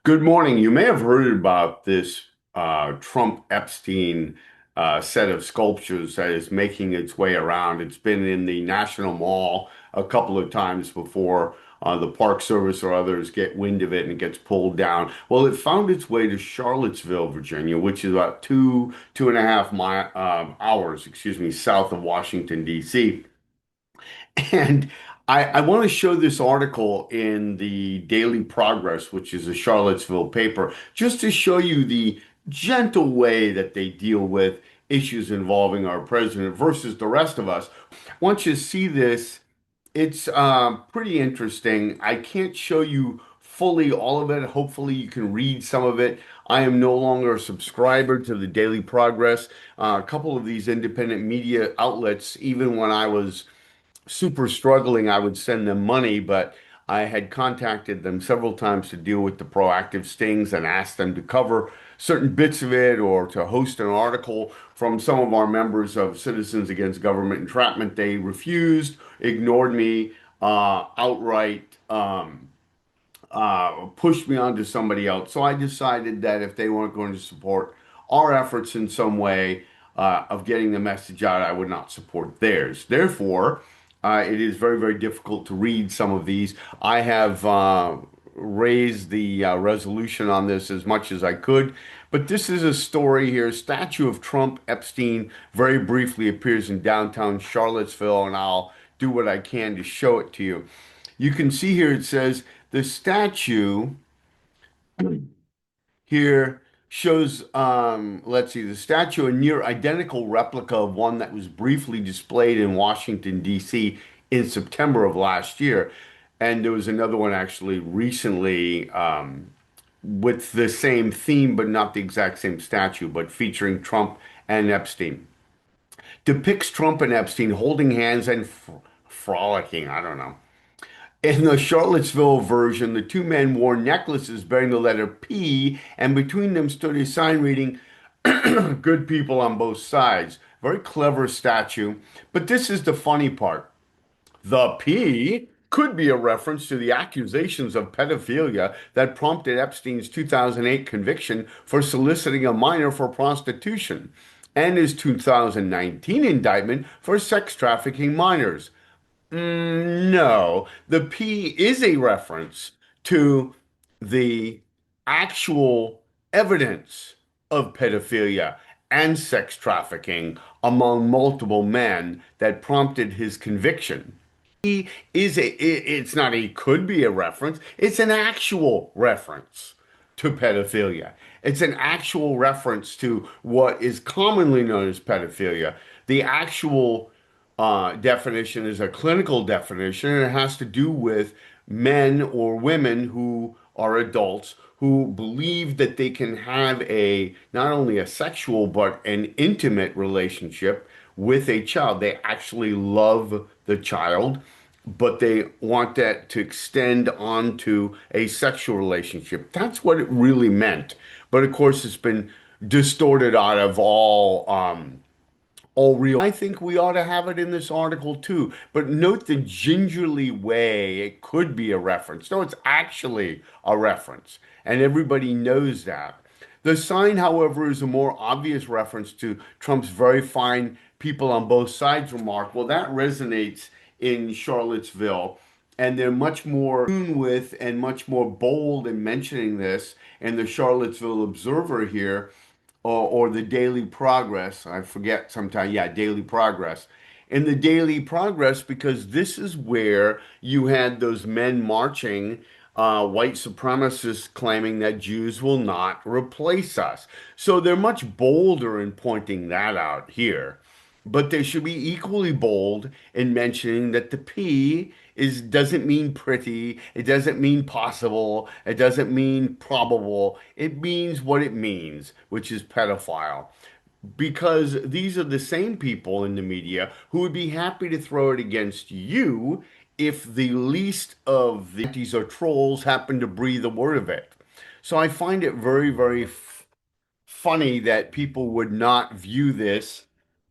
Good morning. You may have heard about this Trump-Epstein set of sculptures that is making its way around. It's been in the National Mall a couple of times before the Park Service or others get wind of it and it gets pulled down. Well, it found its way to Charlottesville, Virginia, which is about two and a half hours, south of Washington, D.C. And I want to show this article in the Daily Progress, which is a Charlottesville paper, just to show you the gentle way that they deal with issues involving our president versus the rest of us. Once you see this, it's pretty interesting. I can't show you fully all of it. Hopefully, you can read some of it. I am no longer a subscriber to the Daily Progress. A couple of these independent media outlets, even when I was super struggling, I would send them money, but I had contacted them several times to deal with the proactive stings and asked them to cover certain bits of it or to host an article from some of our members of Citizens Against Government Entrapment. They refused, ignored me outright. Pushed me on to somebody else. So I decided that if they weren't going to support our efforts in some way of getting the message out, I would not support theirs. Therefore, it is very, very difficult to read some of these. I have raised the resolution on this as much as I could, but this is a story here. Statue of Trump-Epstein very briefly appears in downtown Charlottesville, and I'll do what I can to show it to you. You can see here it says the statue here shows, let's see, the statue, a near identical replica of one that was briefly displayed in Washington, D.C. in September of last year. And there was another one actually recently with the same theme, but not the exact same statue, but featuring Trump and Epstein. Depicts Trump and Epstein holding hands and frolicking. I don't know. In the Charlottesville version, the two men wore necklaces bearing the letter P, and between them stood a sign reading, Good people on both sides. Very clever statue. But this is the funny part. The P could be a reference to the accusations of pedophilia that prompted Epstein's 2008 conviction for soliciting a minor for prostitution and his 2019 indictment for sex trafficking minors. No, the P is a reference to the actual evidence of pedophilia and sex trafficking among multiple men that prompted his conviction. He is it's not a could be a reference, it's an actual reference to pedophilia. It's an actual reference to what is commonly known as pedophilia. The actual definition is a clinical definition, and it has to do with men or women who are adults who believe that they can have a not only a sexual but an intimate relationship with a child. They actually love the child, but they want that to extend onto a sexual relationship. That's what it really meant. But of course, it's been distorted out of all real. I think we ought to have it in this article too. But note the gingerly way it could be a reference. No, it's actually a reference. And everybody knows that. The sign, however, is a more obvious reference to Trump's very fine people on both sides remark. Well, that resonates in Charlottesville. And they're much more tuned with and much more bold in mentioning this. And the Charlottesville Observer here or the Daily Progress. I forget sometimes. Yeah, Daily Progress. In the Daily Progress, because this is where you had those men marching, white supremacists claiming that Jews will not replace us. So they're much bolder in pointing that out here. But they should be equally bold in mentioning that the P is doesn't mean pretty, it doesn't mean possible, it doesn't mean probable. It means what it means, which is pedophile. Because these are the same people in the media who would be happy to throw it against you if the least of the antis or trolls happen to breathe a word of it. So I find it very, very funny that people would not view this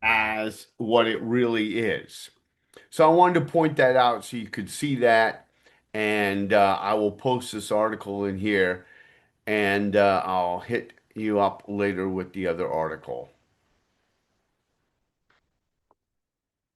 as what it really is. So I wanted to point that out so you could see that. And I will post this article in here. and I'll hit you up later with the other article.